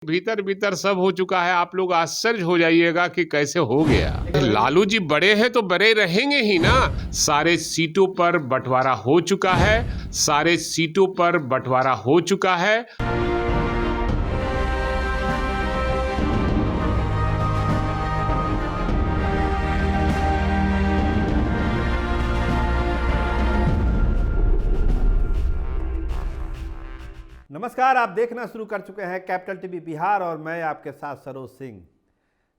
भीतर भीतर सब हो चुका है। आप लोग आश्चर्य हो जाइएगा कि कैसे हो गया। लालू जी बड़े हैं तो बड़े रहेंगे ही ना। सारे सीटों पर बंटवारा हो चुका है, सारे सीटों पर बंटवारा हो चुका है। नमस्कार, आप देखना शुरू कर चुके हैं कैपिटल टीवी बिहार और मैं आपके साथ सरोज सिंह।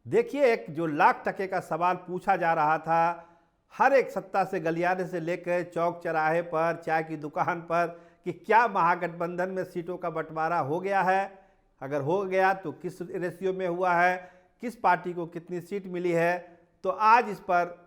देखिए, एक जो लाख टके का सवाल पूछा जा रहा था हर एक सत्ता से गलियारे से लेकर चौक चौराहे पर, चाय की दुकान पर, कि क्या महागठबंधन में सीटों का बंटवारा हो गया है, अगर हो गया तो किस रेशियो में हुआ है, किस पार्टी को कितनी सीट मिली है। तो आज इस पर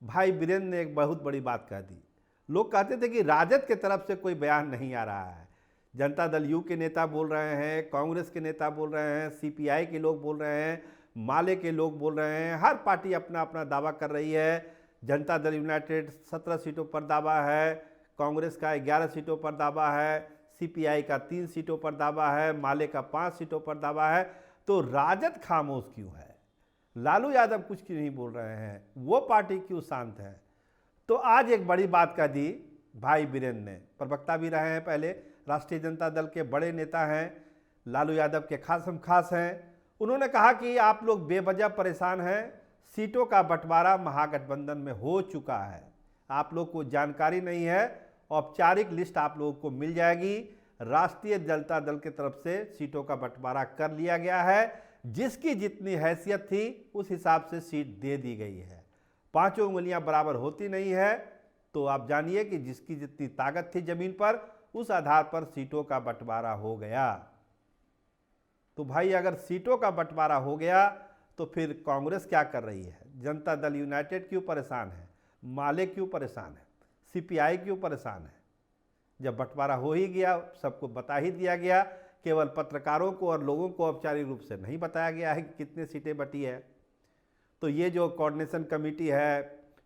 भाई बीरेंद्र ने एक बहुत बड़ी बात कह दी। लोग कहते थे कि राजद की तरफ से कोई बयान नहीं आ रहा है, जनता दल यू के नेता बोल रहे हैं, कांग्रेस के नेता बोल रहे हैं, सीपीआई के लोग बोल रहे हैं, माले के लोग बोल रहे हैं, हर पार्टी अपना अपना दावा कर रही है। जनता दल यूनाइटेड 17 सीटों पर दावा है, कांग्रेस का 11 सीटों पर दावा है, सीपीआई का 3 सीटों पर दावा है, माले का 5 सीटों पर दावा है। तो राजद खामोश क्यों है? लालू यादव कुछ क्यों नहीं बोल रहे हैं? वो पार्टी क्यों शांत है? तो आज एक बड़ी बात कह दी भाई बीरेंद्र ने। प्रवक्ता भी रहे हैं, पहले राष्ट्रीय जनता दल के बड़े नेता हैं, लालू यादव के खासम खास हैं। उन्होंने कहा कि आप लोग बेवजह परेशान हैं, सीटों का बंटवारा महागठबंधन में हो चुका है, आप लोग को जानकारी नहीं है। औपचारिक लिस्ट आप लोगों को मिल जाएगी। राष्ट्रीय जनता दल की तरफ से सीटों का बंटवारा कर लिया गया है, जिसकी जितनी हैसियत थी उस हिसाब से सीट दे दी गई है। पांचों उंगलियां बराबर होती नहीं है, तो आप जानिए कि जिसकी जितनी ताकत थी जमीन पर, उस आधार पर सीटों का बंटवारा हो गया। तो भाई, अगर सीटों का बंटवारा हो गया तो फिर कांग्रेस क्या कर रही है? जनता दल यूनाइटेड क्यों परेशान है? माले क्यों परेशान है? सीपीआई क्यों परेशान है? जब बंटवारा हो ही गया, सबको बता ही दिया गया, केवल पत्रकारों को और लोगों को औपचारिक रूप से नहीं बताया गया है कि कितनी सीटें बटी है। तो ये जो कोऑर्डिनेशन कमेटी है,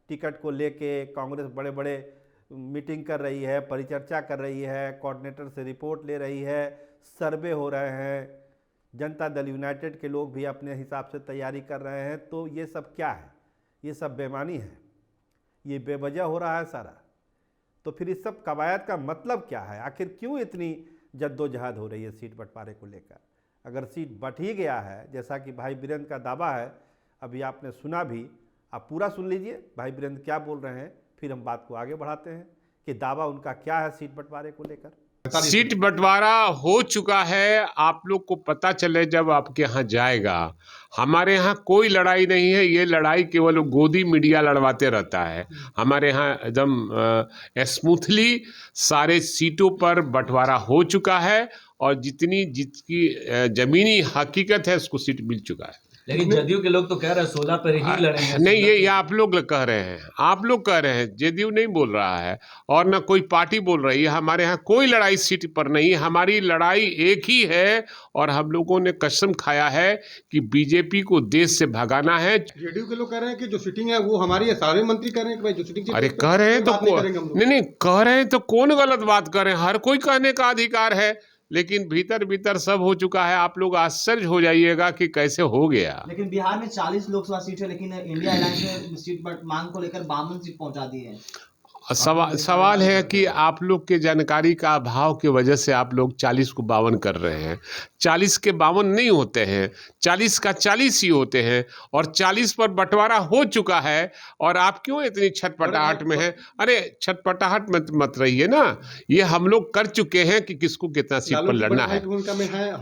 टिकट को लेके कांग्रेस बड़े बड़े मीटिंग कर रही है, परिचर्चा कर रही है, कोऑर्डिनेटर से रिपोर्ट ले रही है, सर्वे हो रहे हैं, जनता दल यूनाइटेड के लोग भी अपने हिसाब से तैयारी कर रहे हैं। तो ये सब क्या है? ये सब बेईमानी है, ये बेवजह हो रहा है सारा। तो फिर इस सब कवायद का मतलब क्या है? आखिर क्यों इतनी जद्दोजहद हो रही है सीट बंटवारे को लेकर? अगर सीट बंट ही गया है, जैसा कि भाई बीरेंद्र का दावा है, अभी आपने सुना भी, आप पूरा सुन लीजिए भाई बीरेंद्र क्या बोल रहे हैं, फिर हम बात को आगे बढ़ाते हैं कि दावा उनका क्या है सीट बंटवारे को लेकर। सीट बंटवारा हो चुका है, आप लोग को पता चले जब आपके यहाँ जाएगा। हमारे यहाँ कोई लड़ाई नहीं है, ये लड़ाई केवल गोदी मीडिया लड़वाते रहता है। हमारे यहाँ एकदम स्मूथली सारे सीटों पर बंटवारा हो चुका है और जिसकी जमीनी हकीकत है उसको सीट मिल चुका है। लेकिन जदयू के लोग तो कह रहे हैं 16 पर ही लड़ेंगे। नहीं, ये आप लोग कह रहे हैं, आप लोग कह रहे हैं, जदयू नहीं बोल रहा है और ना कोई पार्टी बोल रही है। हमारे यहाँ कोई लड़ाई सीट पर नहीं, हमारी लड़ाई एक ही है और हम लोगों ने कसम खाया है कि बीजेपी को देश से भगाना है। जेडीयू के लोग कह रहे हैं कि जो सीटिंग है वो हमारी है, सारे मंत्री कह रहे हैं कि भाई जो सीटिंग, अरे कह रहे हैं तो नहीं, कह रहे हैं तो कौन गलत बात कर रहे हैं? हर कोई कहने का अधिकार है, लेकिन भीतर भीतर सब हो चुका है। आप लोग आश्चर्य हो जाइएगा कि कैसे हो गया। लेकिन बिहार में 40 लोकसभा सीट है, लेकिन इंडिया अलायंस ने सीट मांग को लेकर 52 सीट पहुंचा दी है। सवाल है कि आप लोग के जानकारी का अभाव की वजह से आप लोग 40 को 52 कर रहे हैं। 40 के 52 नहीं होते हैं, 40 का 40 ही होते हैं और 40 पर बंटवारा हो चुका है। और आप क्यों इतनी छटपटाहट में हैं? अरे छटपटाहट मत रहिए ना, ये हम लोग कर चुके हैं कि किसको कितना सीट पर लड़ना है।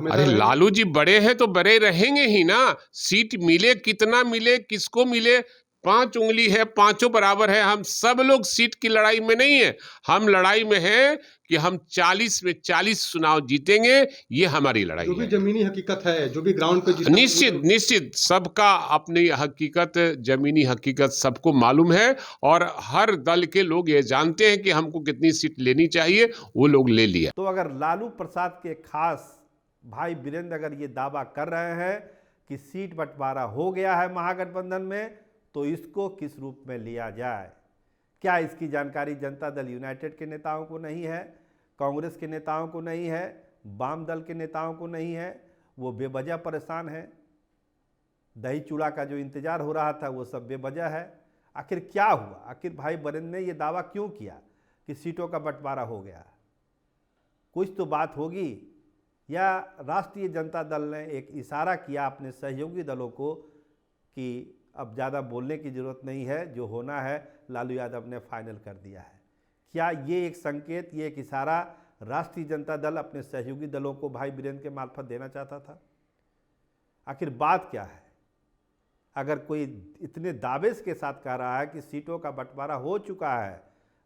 अरे लालू जी बड़े हैं तो बड़े रहेंगे ही ना। सीट मिले, कितना मिले, किसको मिले, 5 उंगली है, पांचों बराबर है। हम सब लोग सीट की लड़ाई में नहीं है, हम लड़ाई में है कि हम 40 में 40 चुनाव जीतेंगे। ये हमारी लड़ाई है। जो भी जमीनी हकीकत है, जो भी ग्राउंड पे निश्चित सबका अपनी हकीकत, जमीनी हकीकत सबको मालूम है और हर दल के लोग ये जानते हैं कि हमको कितनी सीट लेनी चाहिए, वो लोग ले लिया। तो अगर लालू प्रसाद के खास भाई बीरेंद्र अगर ये दावा कर रहे हैं कि सीट बंटवारा हो गया है महागठबंधन में, तो इसको किस रूप में लिया जाए? क्या इसकी जानकारी जनता दल यूनाइटेड के नेताओं को नहीं है, कांग्रेस के नेताओं को नहीं है, वाम दल के नेताओं को नहीं है? वो बेवजह परेशान हैं। दही चूड़ा का जो इंतजार हो रहा था वो सब बेवजह है। आखिर क्या हुआ? आखिर भाई बीरेंद्र ने ये दावा क्यों किया कि सीटों का बंटवारा हो गया? कुछ तो बात होगी, या राष्ट्रीय जनता दल ने एक इशारा किया अपने सहयोगी दलों को कि अब ज़्यादा बोलने की ज़रूरत नहीं है, जो होना है लालू यादव ने फाइनल कर दिया है। क्या ये एक संकेत, ये एक इशारा राष्ट्रीय जनता दल अपने सहयोगी दलों को भाई बीरेंद्र के मार्फत देना चाहता था? आखिर बात क्या है? अगर कोई इतने दावे के साथ कह रहा है कि सीटों का बंटवारा हो चुका है,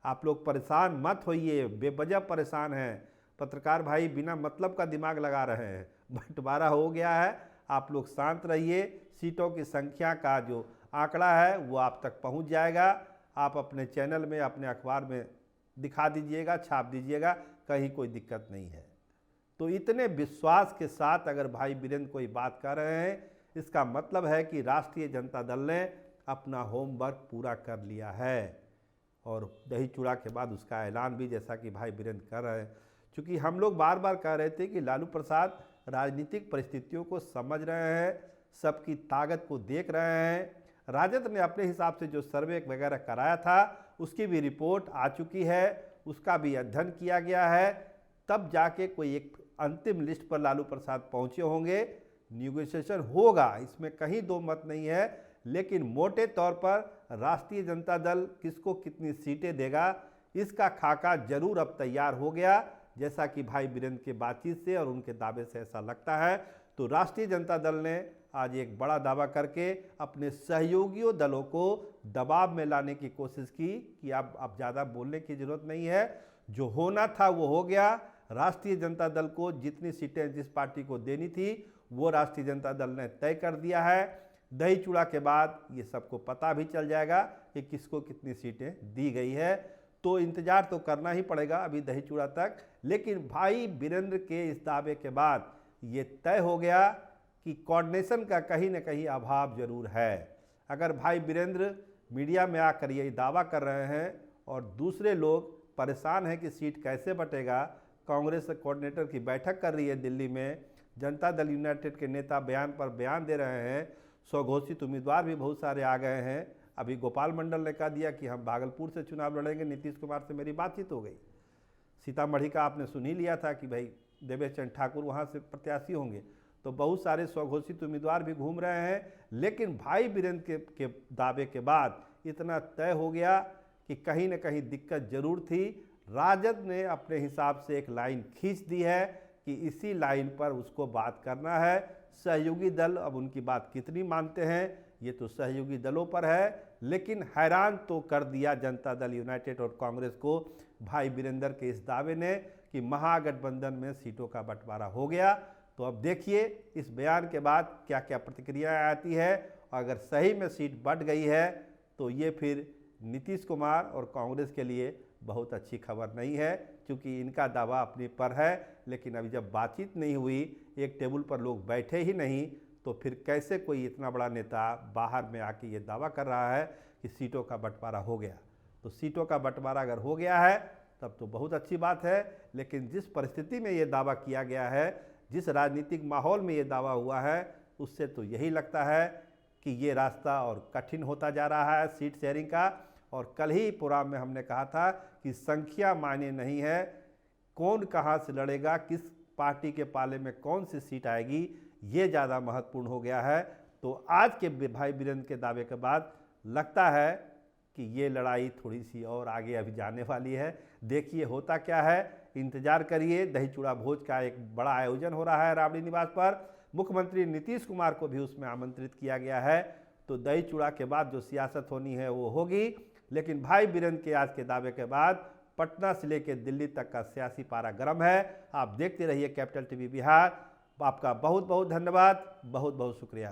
आप लोग परेशान मत होइए, बेवजह परेशान हैं, पत्रकार भाई बिना मतलब का दिमाग लगा रहे हैं, बंटवारा हो गया है, आप लोग शांत रहिए। सीटों की संख्या का जो आंकड़ा है वो आप तक पहुंच जाएगा। आप अपने चैनल में, अपने अखबार में दिखा दीजिएगा, छाप दीजिएगा, कहीं कोई दिक्कत नहीं है। तो इतने विश्वास के साथ अगर भाई बीरेंद्र कोई बात कर रहे हैं, इसका मतलब है कि राष्ट्रीय जनता दल ने अपना होमवर्क पूरा कर लिया है। और दही चूड़ा के बाद उसका ऐलान भी जैसा कि भाई बीरेंद्र कर रहे हैं। चूँकि हम लोग बार बार कह रहे थे कि लालू प्रसाद राजनीतिक परिस्थितियों को समझ रहे हैं, सबकी ताकत को देख रहे हैं। राजद ने अपने हिसाब से जो सर्वे वगैरह कराया था उसकी भी रिपोर्ट आ चुकी है, उसका भी अध्ययन किया गया है। तब जाके कोई एक अंतिम लिस्ट पर लालू प्रसाद पहुँचे होंगे। निगोशिएशन होगा, इसमें कहीं दो मत नहीं है, लेकिन मोटे तौर पर राष्ट्रीय जनता दल किसको कितनी सीटें देगा इसका खाका जरूर अब तैयार हो गया। जैसा कि भाई बीरेंद्र के बातचीत से और उनके दावे से ऐसा लगता है। तो राष्ट्रीय जनता दल ने आज एक बड़ा दावा करके अपने सहयोगियों दलों को दबाव में लाने की कोशिश की कि अब ज़्यादा बोलने की ज़रूरत नहीं है, जो होना था वो हो गया। राष्ट्रीय जनता दल को जितनी सीटें जिस पार्टी को देनी थी वो राष्ट्रीय जनता दल ने तय कर दिया है। दही चूड़ा के बाद ये सबको पता भी चल जाएगा कि किसको कितनी सीटें दी गई है। तो इंतज़ार तो करना ही पड़ेगा अभी दही चूड़ा तक। लेकिन भाई बीरेंद्र के इस दावे के बाद ये तय हो गया कि कोऑर्डिनेशन का कहीं ना कहीं अभाव जरूर है। अगर भाई बीरेंद्र मीडिया में आकर ये दावा कर रहे हैं और दूसरे लोग परेशान हैं कि सीट कैसे बटेगा, कांग्रेस कोऑर्डिनेटर की बैठक कर रही है दिल्ली में, जनता दल यूनाइटेड के नेता बयान पर बयान दे रहे हैं, स्वघोषित उम्मीदवार भी बहुत सारे आ गए हैं। अभी गोपाल मंडल ने कह दिया कि हम भागलपुर से चुनाव लड़ेंगे, नीतीश कुमार से मेरी बातचीत हो गई। सीतामढ़ी का आपने सुन ही लिया था कि भाई देवेश चंद्र ठाकुर वहाँ से प्रत्याशी होंगे। तो बहुत सारे स्वघोषित उम्मीदवार भी घूम रहे हैं। लेकिन भाई बीरेंद्र के दावे के बाद इतना तय हो गया कि कहीं ना कहीं दिक्कत जरूर थी। राजद ने अपने हिसाब से एक लाइन खींच दी है कि इसी लाइन पर उसको बात करना है। सहयोगी दल अब उनकी बात कितनी मानते हैं ये तो सहयोगी दलों पर है। लेकिन हैरान तो कर दिया जनता दल यूनाइटेड और कांग्रेस को भाई बीरेंद्र के इस दावे ने कि महागठबंधन में सीटों का बंटवारा हो गया। तो अब देखिए इस बयान के बाद क्या क्या प्रतिक्रिया आती है। अगर सही में सीट बढ़ गई है तो ये फिर नीतीश कुमार और कांग्रेस के लिए बहुत अच्छी खबर नहीं है, क्योंकि इनका दावा अपने पर है। लेकिन अभी जब बातचीत नहीं हुई, एक टेबल पर लोग बैठे ही नहीं, तो फिर कैसे कोई इतना बड़ा नेता बाहर में आके ये दावा कर रहा है कि सीटों का बंटवारा हो गया। तो सीटों का बंटवारा अगर हो गया है तब तो बहुत अच्छी बात है। लेकिन जिस परिस्थिति में ये दावा किया गया है, जिस राजनीतिक माहौल में ये दावा हुआ है, उससे तो यही लगता है कि ये रास्ता और कठिन होता जा रहा है सीट शेयरिंग का। और कल ही प्रोग्राम में हमने कहा था कि संख्या मायने नहीं है, कौन कहाँ से लड़ेगा, किस पार्टी के पाले में कौन सी सीट आएगी, ये ज़्यादा महत्वपूर्ण हो गया है। तो आज के भाई बीरेंद्र के दावे के बाद लगता है कि ये लड़ाई थोड़ी सी और आगे अभी जाने वाली है। देखिए होता क्या है, इंतजार करिए। दही चूड़ा भोज का एक बड़ा आयोजन हो रहा है राबड़ी निवास पर। मुख्यमंत्री नीतीश कुमार को भी उसमें आमंत्रित किया गया है। तो दही चूड़ा के बाद जो सियासत होनी है वो होगी। लेकिन भाई बीरेंद्र के आज के दावे के बाद पटना से लेकर दिल्ली तक का सियासी पारा गर्म है। आप देखते रहिए कैपिटल टीवी बिहार। आपका बहुत बहुत धन्यवाद, बहुत बहुत शुक्रिया।